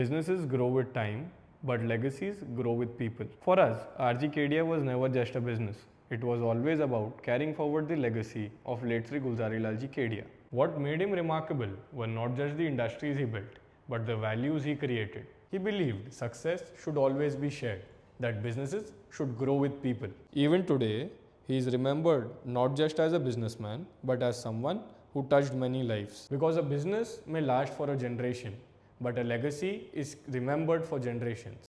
Businesses grow with time, but legacies grow with people. For us, RG Kedia was never just a business. It was always about carrying forward the legacy of late Sri Gulzari Lalji Kedia. What made him remarkable were not just the industries he built, but the values he created. He believed success should always be shared, that businesses should grow with people. Even today, he is remembered not just as a businessman, but as someone who touched many lives. Because a business may last for a generation, but a legacy is remembered for generations.